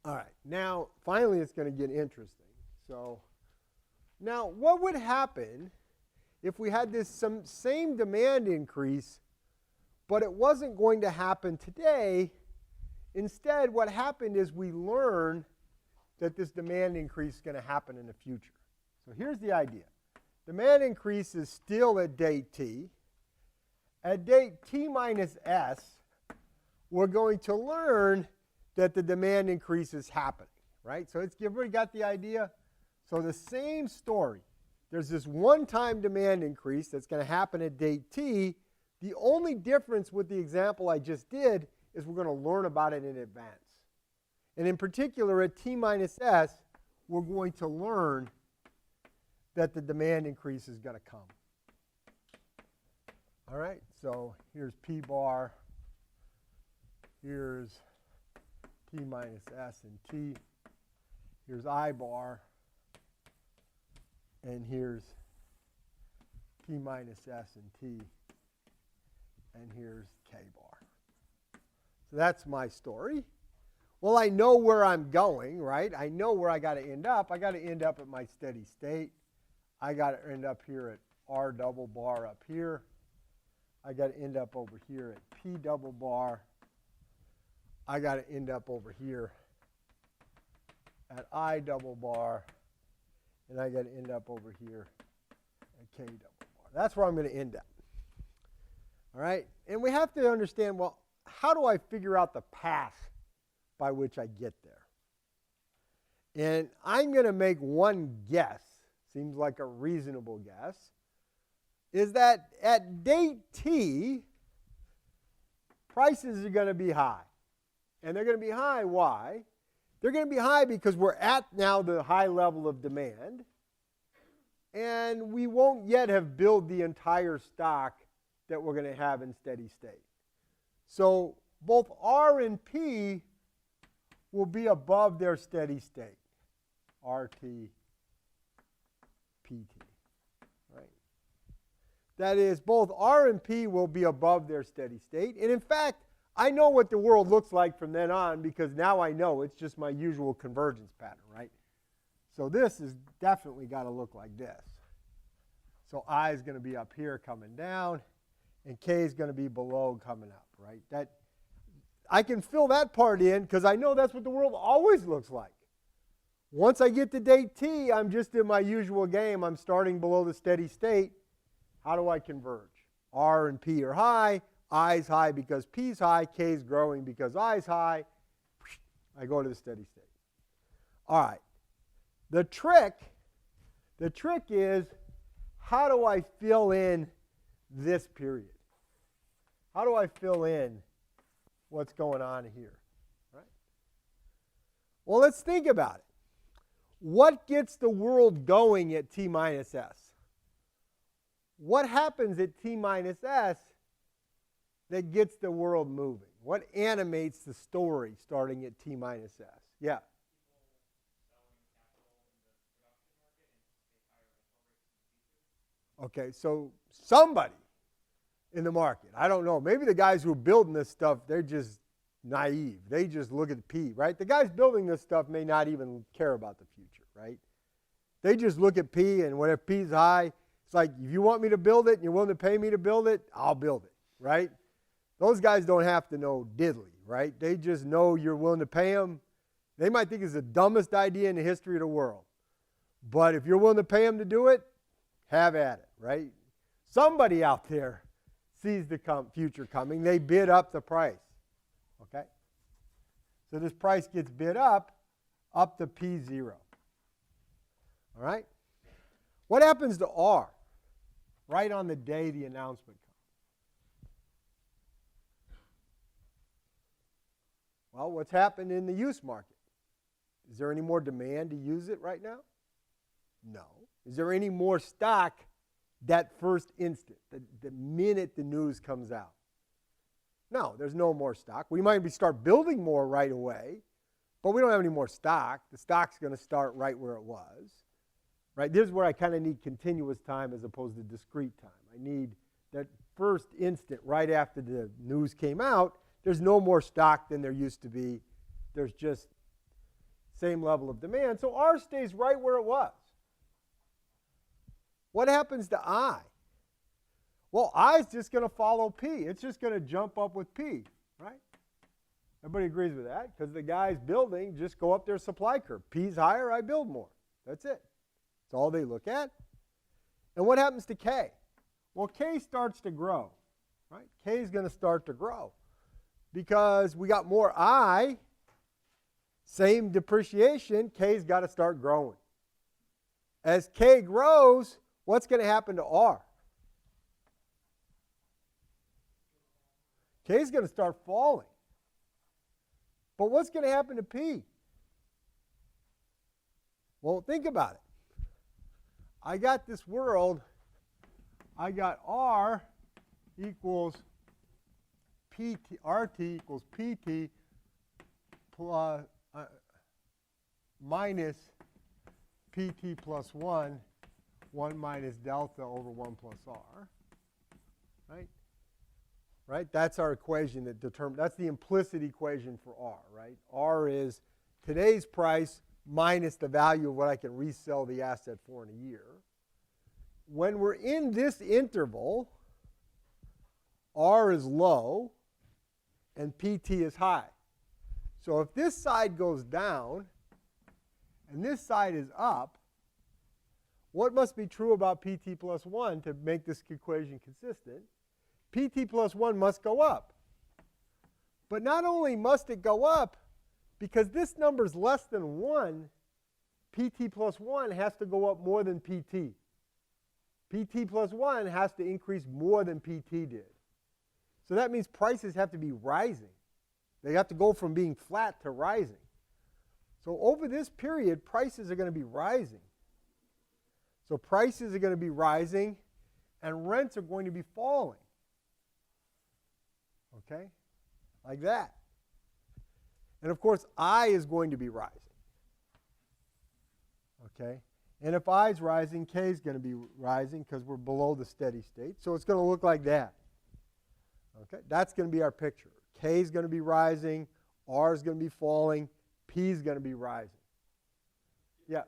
All right, now finally it's going to get interesting. So now what would happen if we had this same demand increase, but it wasn't going to happen today? Instead, what happened is we learned that this demand increase is going to happen in the future. So here's the idea. Demand increase is still at date t. At date t minus s, we're going to learn that the demand increase is happening, right? So everybody got the idea? So the same story. There's this one-time demand increase that's going to happen at date t. The only difference with the example I just did is we're going to learn about it in advance. And in particular, at t minus s, we're going to learn that the demand increase is going to come. All right, so here's p bar. Here's t minus s and t. Here's I bar. And here's t minus s and t. And here's k bar. So that's my story. Well, I know where I'm going, right? I know where I got to end up. I got to end up at my steady state. I got to end up here at R double bar up here. I got to end up over here at P double bar. I got to end up over here at I double bar. And I got to end up over here at K double bar. That's where I'm going to end up. All right? And we have to understand, well, how do I figure out the path by which I get there? And I'm going to make one guess, seems like a reasonable guess, is that at date t, prices are going to be high. And they're going to be high, why? They're going to be high because we're at now the high level of demand, and we won't yet have built the entire stock that we're going to have in steady state. So both R and P will be above their steady state, RT, PT, right? That is, both R and P will be above their steady state. And in fact, I know what the world looks like from then on because now I know it's just my usual convergence pattern, right? So this has definitely got to look like this. So I is going to be up here coming down, and K is going to be below coming up, right? That I can fill that part in because I know that's what the world always looks like. Once I get to date t, I'm just in my usual game. I'm starting below the steady state. How do I converge? R and P are high. I's high because P's high. K's growing because I's high. I go to the steady state. All right. The trick is, how do I fill in this period? How do I fill in what's going on here? Right? Well, let's think about it. What gets the world going at t minus s? What happens at t minus s that gets the world moving? What animates the story starting at t minus s? Yeah. Okay, so somebody in the market, I don't know, maybe the guys who are building this stuff, they're just naive. They just look at P, right? The guys building this stuff may not even care about the future, right? They just look at P, and when P's high, it's like, if you want me to build it and you're willing to pay me to build it, I'll build it, right? Those guys don't have to know diddly, right? They just know you're willing to pay them. They might think it's the dumbest idea in the history of the world. But if you're willing to pay them to do it, have at it, right? Somebody out there sees the future coming. They bid up the price, okay? So this price gets bid up to P0, all right? What happens to R right on the day the announcement comes? Well, what's happened in the use market? Is there any more demand to use it right now? No. Is there any more stock that first instant, the minute the news comes out? No, there's no more stock. We might start building more right away, but we don't have any more stock. The stock's going to start right where it was. Right? This is where I kind of need continuous time as opposed to discrete time. I need that first instant right after the news came out. There's no more stock than there used to be. There's just same level of demand. So R stays right where it was. What happens to I? Well, I is just going to follow P. It's just going to jump up with P, right? Everybody agrees with that because the guys building just go up their supply curve. P's higher, I build more. That's it. That's all they look at. And what happens to K? Well, K starts to grow, right? K is going to start to grow because we got more I, same depreciation, K's got to start growing. As K grows, what's going to happen to R? K is going to start falling. But what's going to happen to P? Well, think about it. I got this world. I got R equals PT, RT equals PT plus, minus PT plus 1 minus delta over 1 plus R, right? Right? That's our equation that determines, that's the implicit equation for R, right? R is today's price minus the value of what I can resell the asset for in a year. When we're in this interval, R is low and PT is high. So if this side goes down and this side is up, what must be true about PT plus 1 to make this equation consistent? PT plus 1 must go up. But not only must it go up, because this number is less than 1, PT plus 1 has to go up more than PT. PT plus 1 has to increase more than PT did. So that means prices have to be rising. They have to go from being flat to rising. So over this period, prices are going to be rising. So prices are going to be rising, and rents are going to be falling. Okay? Like that. And of course, I is going to be rising. Okay? And if I is rising, K is going to be rising because we're below the steady state. So it's going to look like that. Okay? That's going to be our picture. K is going to be rising, R is going to be falling, P is going to be rising.